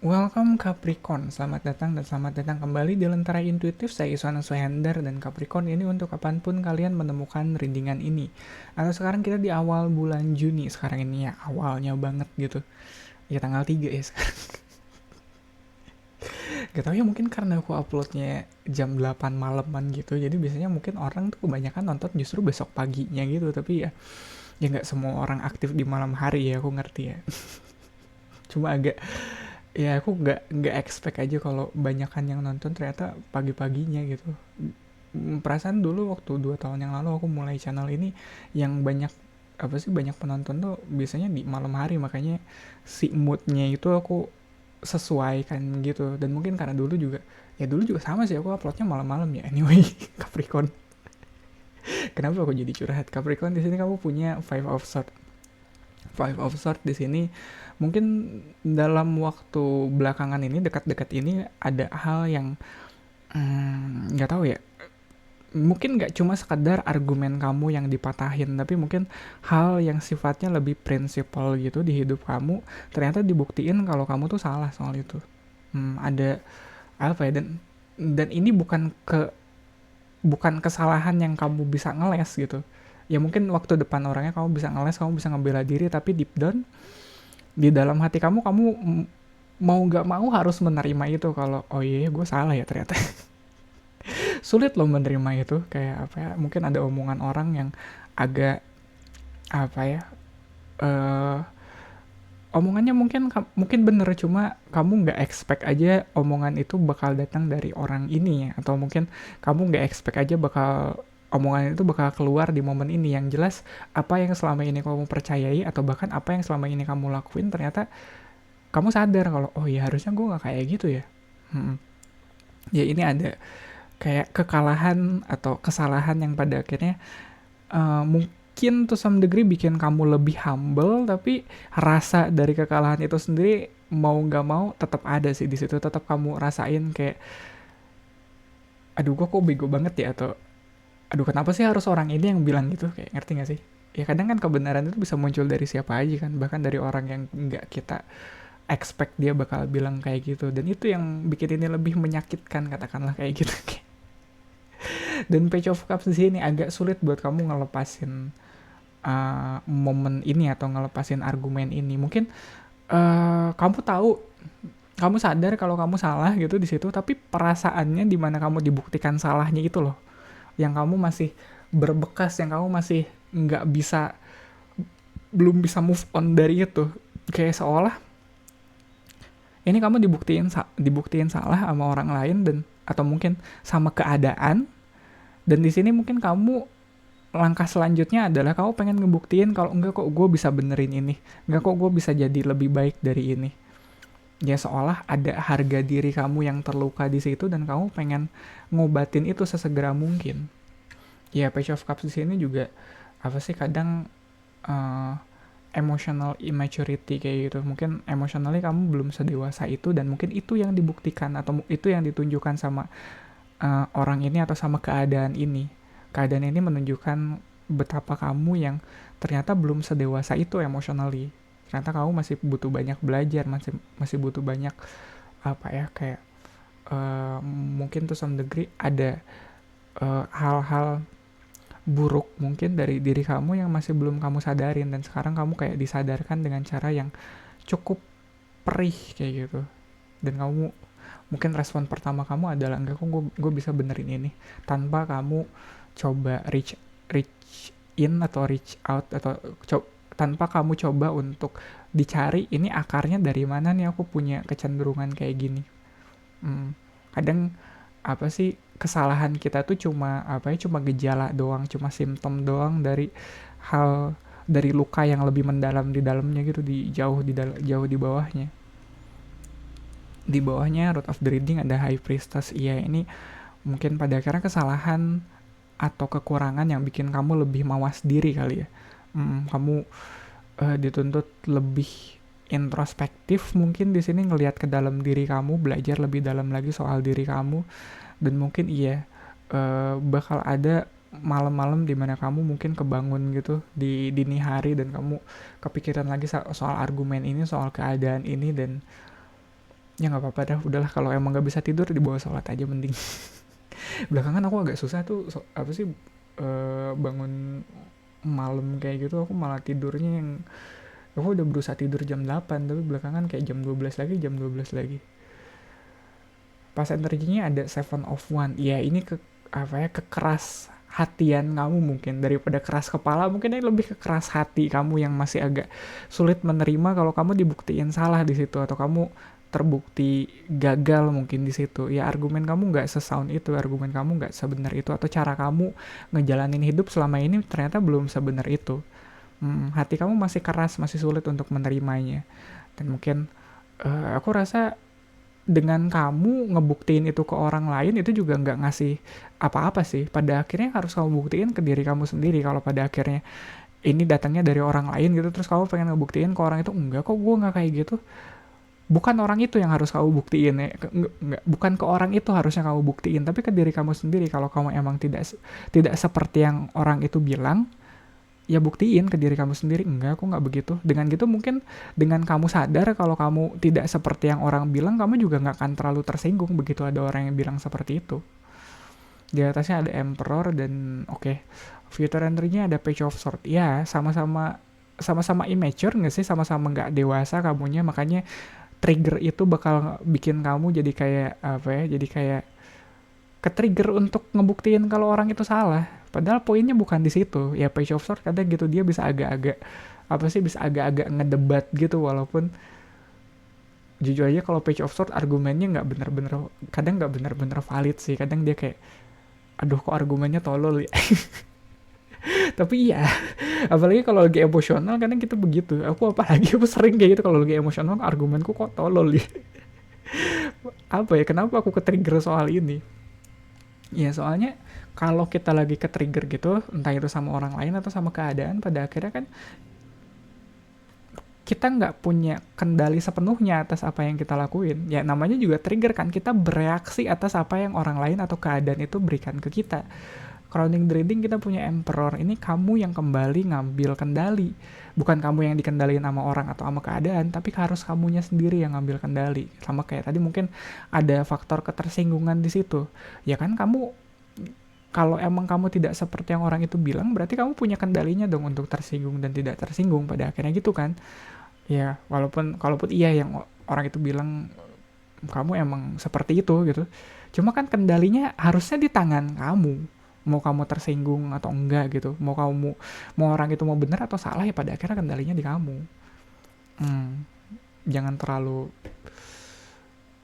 Welcome Capricorn, selamat datang dan selamat datang kembali di Lentera Intuitif. Saya Iswana Suhendar dan Capricorn ini untuk kapanpun kalian menemukan readingan ini. Atau sekarang kita di awal bulan Juni, sekarang ini ya awalnya banget gitu. Ya tanggal 3 ya sekarang. Gak tau ya, mungkin karena aku uploadnya jam 8 malaman gitu. Jadi biasanya mungkin orang tuh kebanyakan nonton justru besok paginya gitu. Tapi ya nggak semua orang aktif di malam hari ya, aku ngerti ya. Cuma agak, ya aku nggak expect aja kalau banyakan yang nonton ternyata pagi-paginya gitu. Perasaan dulu waktu 2 tahun yang lalu aku mulai channel ini, yang banyak penonton tuh biasanya di malam hari, makanya si moodnya itu aku sesuaikan gitu. Dan mungkin karena dulu juga sama sih, aku uploadnya malam-malam ya. Anyway, Capricorn, kenapa aku jadi curhat? Capricorn, di sini kamu punya Five of Swords di sini. Mungkin dalam waktu belakangan ini, dekat-dekat ini, ada hal yang nggak tahu ya. Mungkin nggak cuma sekedar argumen kamu yang dipatahin, tapi mungkin hal yang sifatnya lebih prinsipal gitu di hidup kamu. Ternyata dibuktiin kalau kamu tuh salah soal itu. Ada apa ya? Dan ini bukan kesalahan yang kamu bisa ngeles gitu. Ya mungkin waktu depan orangnya kamu bisa ngeles, kamu bisa ngebela diri, tapi deep down di dalam hati kamu mau nggak mau harus menerima itu, kalau oh iya gue salah ya ternyata. Sulit loh menerima itu, kayak apa ya, mungkin ada omongan orang yang agak apa ya, eh omongannya mungkin bener, cuma kamu nggak expect aja omongan itu bakal datang dari orang ini ya, atau mungkin kamu nggak expect aja bakal omongan itu bakal keluar di momen ini. Yang jelas apa yang selama ini kamu percayai, atau bahkan apa yang selama ini kamu lakuin, ternyata kamu sadar kalau oh ya harusnya gue nggak kayak gitu ya. Ya ini ada kayak kekalahan atau kesalahan yang pada akhirnya mungkin to some degree bikin kamu lebih humble, tapi rasa dari kekalahan itu sendiri mau nggak mau tetap ada sih di situ. Tetap kamu rasain kayak aduh gue kok bego banget ya, atau aduh kenapa sih harus orang ini yang bilang gitu, kayak ngerti nggak sih? Ya kadang kan kebenaran itu bisa muncul dari siapa aja kan, bahkan dari orang yang nggak kita expect dia bakal bilang kayak gitu. Dan itu yang bikin ini lebih menyakitkan, katakanlah kayak gitu. Dan Page of Cups di sini agak sulit buat kamu ngelepasin momen ini atau ngelepasin argumen ini. Mungkin kamu tahu, kamu sadar kalau kamu salah gitu di situ, tapi perasaannya di mana kamu dibuktikan salahnya itu loh, yang kamu masih berbekas, yang kamu masih nggak bisa, belum bisa move on dari itu. Kayak seolah ini kamu dibuktiin salah sama orang lain, dan atau mungkin sama keadaan. Dan di sini mungkin kamu, langkah selanjutnya adalah kamu pengen ngebuktiin kalau enggak kok gue bisa benerin ini, enggak kok gue bisa jadi lebih baik dari ini. Ya seolah ada harga diri kamu yang terluka di situ, dan kamu pengen ngobatin itu sesegera mungkin. Ya Page of Cups di sini juga apa sih, kadang uh, emotional immaturity kayak gitu. Mungkin emotionally kamu belum sedewasa itu, dan mungkin itu yang dibuktikan atau itu yang ditunjukkan sama orang ini atau sama keadaan ini. Keadaan ini menunjukkan betapa kamu yang ternyata belum sedewasa itu emotionally. Ternyata kamu masih butuh banyak belajar, masih butuh banyak apa ya, kayak mungkin to some degree ada hal-hal buruk mungkin dari diri kamu yang masih belum kamu sadarin, dan sekarang kamu kayak disadarkan dengan cara yang cukup perih kayak gitu. Dan kamu mungkin respon pertama kamu adalah enggak kok gue bisa benerin ini, tanpa kamu coba reach in atau reach out, atau tanpa kamu coba untuk dicari ini akarnya dari mana nih aku punya kecenderungan kayak gini. Kadang apa sih, kesalahan kita tuh cuma apa ya, cuma gejala doang, cuma simptom doang dari hal, dari luka yang lebih mendalam di dalamnya gitu, jauh di bawahnya. Di bawahnya Root of the Reading ada High Priestess. Iya, ini mungkin pada akhirnya kesalahan atau kekurangan yang bikin kamu lebih mawas diri kali ya. Kamu dituntut lebih introspektif mungkin di sini, ngelihat ke dalam diri kamu, belajar lebih dalam lagi soal diri kamu. Dan mungkin iya, bakal ada malam-malam dimana kamu mungkin kebangun gitu di dini hari, dan kamu kepikiran lagi soal argumen ini, soal keadaan ini, dan Ya nggak apa-apa dah, udahlah kalau emang nggak bisa tidur dibawa sholat aja mending. Belakangan aku agak susah tuh apa sih, bangun malam kayak gitu, aku malah tidurnya yang aku udah berusaha tidur jam 8 tapi belakangan kayak jam 12 lagi. Pas energinya ada seven of one, ya ini ke apa ya, kekeras hatian kamu mungkin daripada keras kepala, mungkin ini lebih ke keras hati kamu yang masih agak sulit menerima kalau kamu dibuktiin salah di situ atau kamu terbukti gagal mungkin di situ. Ya argumen kamu nggak sesound itu, argumen kamu nggak sebenar itu, atau cara kamu ngejalanin hidup selama ini ternyata belum sebenar itu. Hati kamu masih keras, masih sulit untuk menerimanya. Dan mungkin aku rasa dengan kamu ngebuktiin itu ke orang lain itu juga nggak ngasih apa-apa sih. Pada akhirnya harus kamu buktiin ke diri kamu sendiri. Kalau pada akhirnya ini datangnya dari orang lain gitu, terus kamu pengen ngebuktiin ke orang itu, enggak kok gue nggak kayak gitu. Bukan orang itu yang harus kamu buktiin ya. Enggak, bukan ke orang itu harusnya kamu buktiin, tapi ke diri kamu sendiri. Kalau kamu emang tidak seperti yang orang itu bilang, ya buktiin ke diri kamu sendiri, enggak aku nggak begitu. Dengan gitu mungkin dengan kamu sadar kalau kamu tidak seperti yang orang bilang, kamu juga nggak akan terlalu tersinggung begitu ada orang yang bilang seperti itu. Di atasnya ada Emperor dan oke, future entry-nya ada Page of Swords. Ya sama-sama immature nggak sih, sama-sama nggak dewasa kamunya, makanya trigger itu bakal bikin kamu jadi kayak apa ya, jadi kayak ke-trigger untuk ngebuktiin kalau orang itu salah. Padahal poinnya bukan di situ. Ya Page of Swords kadang gitu dia bisa agak-agak apa sih, bisa agak-agak ngedebat gitu, walaupun jujur aja kalau Page of Swords argumennya nggak bener-bener, kadang nggak bener-bener valid sih. Kadang dia kayak, aduh kok argumennya tolol ya. Tapi iya, apalagi kalau lagi emosional kadang kita begitu. Aku sering kayak gitu kalau lagi emosional, argumenku kok tolol ya. Apa ya, kenapa aku ke-trigger soal ini? Ya soalnya kalau kita lagi ke trigger gitu, entah itu sama orang lain atau sama keadaan, pada akhirnya kan kita nggak punya kendali sepenuhnya atas apa yang kita lakuin. Ya namanya juga trigger kan, kita bereaksi atas apa yang orang lain atau keadaan itu berikan ke kita. Crowning Dreading kita punya Emperor, ini kamu yang kembali ngambil kendali. Bukan kamu yang dikendaliin sama orang atau sama keadaan, tapi harus kamunya sendiri yang ngambil kendali. Sama kayak tadi mungkin ada faktor ketersinggungan di situ. Ya kan kamu, kalau emang kamu tidak seperti yang orang itu bilang, berarti kamu punya kendalinya dong untuk tersinggung dan tidak tersinggung pada akhirnya gitu kan. Ya kalaupun iya yang orang itu bilang kamu emang seperti itu gitu, cuma kan kendalinya harusnya di tangan kamu, mau kamu tersinggung atau enggak gitu, mau orang itu mau benar atau salah, ya pada akhirnya kendalinya di kamu. Jangan terlalu,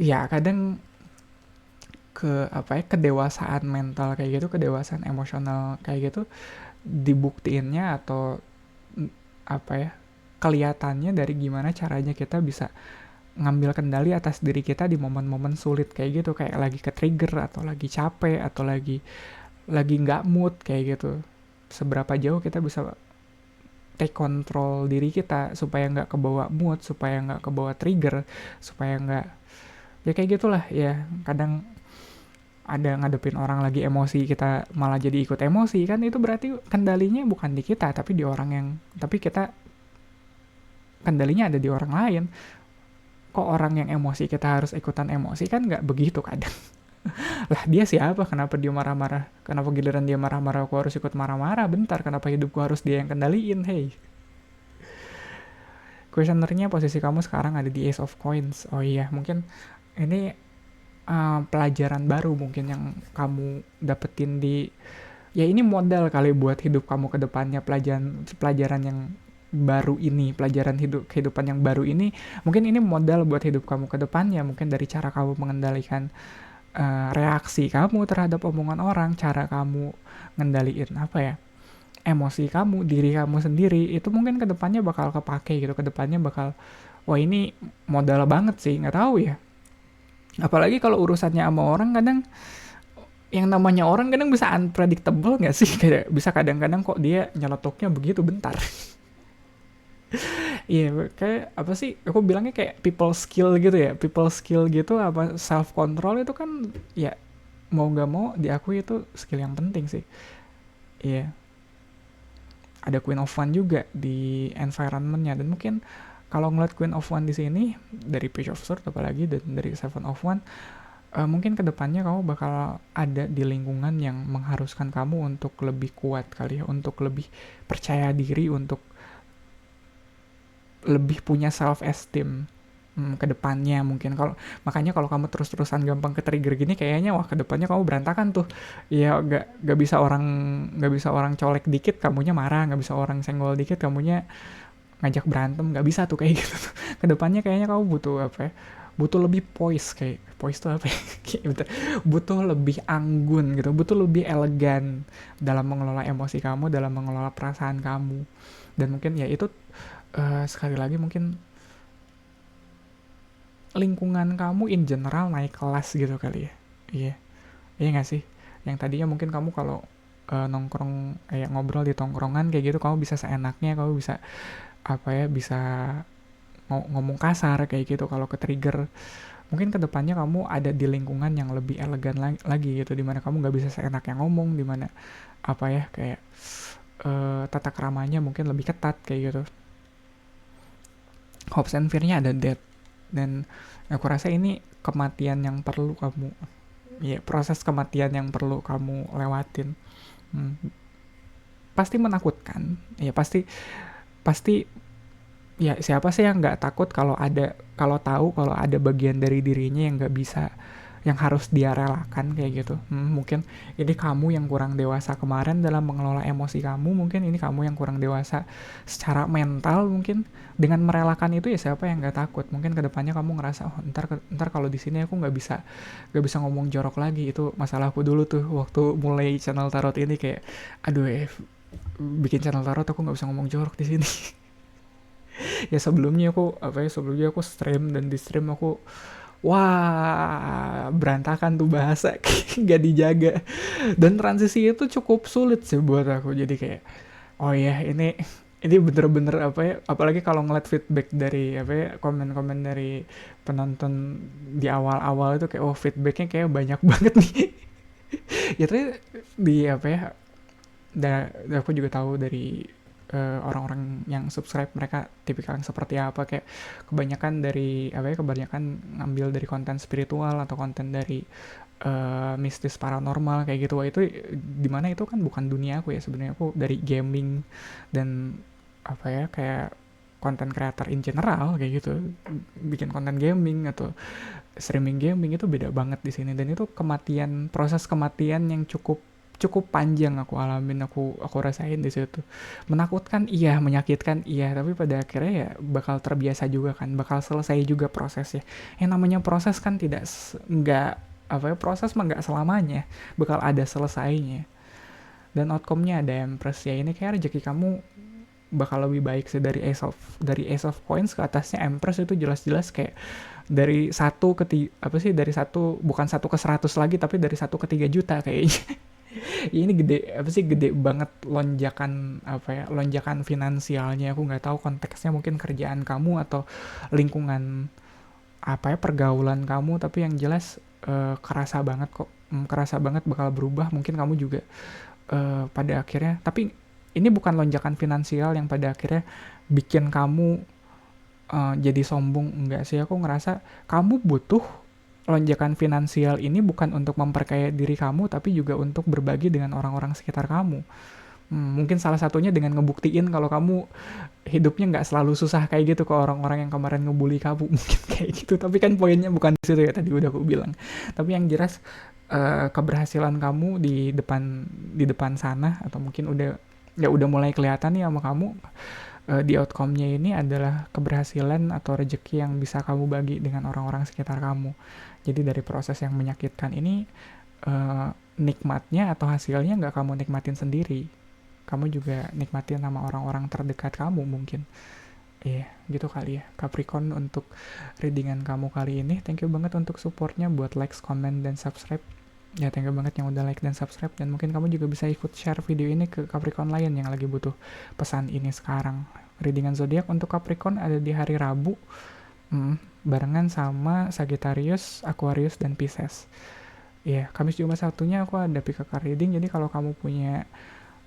ya kadang ke apa ya, kedewasaan mental kayak gitu, kedewasaan emosional kayak gitu dibuktiinnya atau apa ya, kelihatannya dari gimana caranya kita bisa ngambil kendali atas diri kita di momen-momen sulit kayak gitu, kayak lagi ke trigger atau lagi capek atau lagi nggak mood kayak gitu. Seberapa jauh kita bisa take control diri kita supaya nggak kebawa mood, supaya nggak kebawa trigger, supaya nggak, ya kayak gitulah ya. Kadang ada ngadepin orang lagi emosi, kita malah jadi ikut emosi kan, itu berarti kendalinya bukan di kita tapi di orang yang, tapi kita kendalinya ada di orang lain. Kok orang yang emosi kita harus ikutan emosi, kan nggak begitu kadang. Lah dia siapa, kenapa dia marah-marah, kenapa giliran dia marah-marah aku harus ikut marah-marah, bentar kenapa hidupku harus dia yang kendaliin. Hey, questionernya posisi kamu sekarang ada di Ace of Coins. Oh iya, mungkin ini pelajaran baru mungkin yang kamu dapetin di, ya ini modal kali buat hidup kamu ke depannya. Pelajaran yang baru ini, pelajaran kehidupan yang baru ini, mungkin ini modal buat hidup kamu ke depannya. Mungkin dari cara kamu mengendalikan reaksi kamu terhadap omongan orang, cara kamu ngendaliin apa ya, emosi kamu, diri kamu sendiri, itu mungkin ke depannya bakal kepake gitu, ke depannya bakal, wah ini modal banget sih, nggak tahu ya. Apalagi kalau urusannya sama orang, kadang yang namanya orang kadang bisa unpredictable nggak sih, kayak bisa kadang-kadang kok dia nyelotoknya begitu bentar. Iya, kayak apa sih, aku bilangnya kayak people skill gitu ya, people skill gitu, apa self control itu kan ya mau nggak mau diakui itu skill yang penting sih. Iya, ada Queen of Fun juga di environmentnya, dan mungkin kalau ngeliat Queen of One di sini dari Page of Swords apalagi dan dari Seven of One, mungkin kedepannya kamu bakal ada di lingkungan yang mengharuskan kamu untuk lebih kuat kali ya, untuk lebih percaya diri, untuk lebih punya self esteem ke depannya mungkin. Makanya kalau kamu terus-terusan gampang ke-trigger gini, kayaknya wah kedepannya kamu berantakan tuh. Ya nggak bisa orang colek dikit kamunya marah, nggak bisa orang senggol dikit kamunya ngajak berantem, nggak bisa tuh kayak gitu. Kedepannya kayaknya kamu butuh apa ya? Butuh lebih poise, kayak poise tuh apa ya? Butuh lebih anggun gitu, butuh lebih elegan dalam mengelola emosi kamu, dalam mengelola perasaan kamu. Dan mungkin ya itu, sekali lagi mungkin lingkungan kamu in general naik kelas gitu kali ya. Iya, iya nggak sih? Yang tadinya mungkin kamu kalau nongkrong ngobrol di tongkrongan kayak gitu kamu bisa seenaknya, kamu bisa apa ya, bisa ngomong kasar kayak gitu kalau ke trigger. Mungkin kedepannya kamu ada di lingkungan yang lebih elegan lagi gitu, dimana kamu nggak bisa seenaknya ngomong, dimana apa ya, kayak tata keramanya mungkin lebih ketat kayak gitu. Hopes and fear-nya ada death, dan aku rasa ini kematian yang perlu kamu, ya proses kematian yang perlu kamu lewatin. Pasti menakutkan, ya pasti pasti ya siapa sih yang nggak takut kalau tahu kalau ada bagian dari dirinya yang nggak bisa, yang harus dia relakan kayak gitu. Mungkin ini kamu yang kurang dewasa kemarin dalam mengelola emosi kamu, mungkin ini kamu yang kurang dewasa secara mental mungkin dengan merelakan itu. Ya siapa yang nggak takut? Mungkin kedepannya kamu ngerasa, oh ntar kalau di sini aku nggak bisa ngomong jorok lagi. Itu masalahku dulu tuh waktu mulai channel tarot ini, kayak aduh bikin channel tarot aku nggak bisa ngomong jorok di sini. Ya sebelumnya aku stream, dan di stream aku wah berantakan tuh bahasa, nggak dijaga, dan transisi itu cukup sulit sih buat aku. Jadi kayak oh ya, ini bener-bener apa ya, apalagi kalau ngeliat feedback dari apa ya, komen-komen dari penonton di awal-awal itu, kayak oh feedbacknya kayak banyak banget nih. Ya tapi di apa ya, aku juga tahu dari orang-orang yang subscribe, mereka tipikal yang seperti apa, kayak kebanyakan ngambil dari konten spiritual atau konten dari mistis paranormal kayak gitu. Wah itu dimana itu kan bukan dunia aku ya sebenarnya. Aku dari gaming dan apa ya, kayak konten creator in general kayak gitu, bikin konten gaming atau streaming gaming, itu beda banget di sini. Dan itu proses kematian yang cukup cukup panjang aku alamin, aku rasain di situ. Menakutkan iya, menyakitkan iya, tapi pada akhirnya ya bakal terbiasa juga kan, bakal selesai juga prosesnya. Yang namanya proses kan nggak apa ya, proses mah nggak selamanya, bakal ada selesainya. Dan outcome-nya ada Empress ya, ini kayak rezeki kamu bakal lebih baik sih. Dari Ace of Coins ke atasnya Empress itu jelas-jelas kayak dari satu ke apa sih, dari satu, bukan 1 ke 100 lagi, tapi dari 1 ke 3 juta kayaknya. Ya ini gede banget lonjakan finansialnya. Aku nggak tahu konteksnya, mungkin kerjaan kamu atau lingkungan apa ya, pergaulan kamu, tapi yang jelas kerasa banget kok. Kerasa banget bakal berubah. Mungkin kamu juga pada akhirnya, tapi ini bukan lonjakan finansial yang pada akhirnya bikin kamu jadi sombong. Enggak sih, aku ngerasa kamu butuh lonjakan finansial ini bukan untuk memperkaya diri kamu, tapi juga untuk berbagi dengan orang-orang sekitar kamu. Mungkin salah satunya dengan ngebuktiin kalau kamu hidupnya nggak selalu susah kayak gitu ke orang-orang yang kemarin ngebully kamu. Mungkin kayak gitu, tapi kan poinnya bukan di situ ya, tadi udah aku bilang. Tapi yang jelas keberhasilan kamu di depan sana, atau mungkin udah mulai kelihatan nih sama kamu. Di outcome-nya ini adalah keberhasilan atau rezeki yang bisa kamu bagi dengan orang-orang sekitar kamu. Jadi dari proses yang menyakitkan ini, nikmatnya atau hasilnya nggak kamu nikmatin sendiri, kamu juga nikmatin sama orang-orang terdekat kamu mungkin. Iya, gitu kali ya Capricorn untuk readingan kamu kali ini. Thank you banget untuk supportnya, buat like, comment, dan subscribe. Ya thank you banget yang udah like dan subscribe. Dan mungkin kamu juga bisa ikut share video ini ke Capricorn lain yang lagi butuh pesan ini sekarang. Readingan zodiak untuk Capricorn ada di hari Rabu, barengan sama Sagittarius, Aquarius, dan Pisces. Kamis Jumat Sabtunya aku ada PKK reading. Jadi kalau kamu punya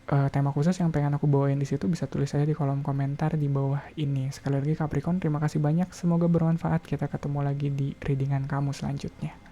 tema khusus yang pengen aku bawain di situ, bisa tulis aja di kolom komentar di bawah ini. Sekali lagi Capricorn, terima kasih banyak. Semoga bermanfaat. Kita ketemu lagi di readingan kamu selanjutnya.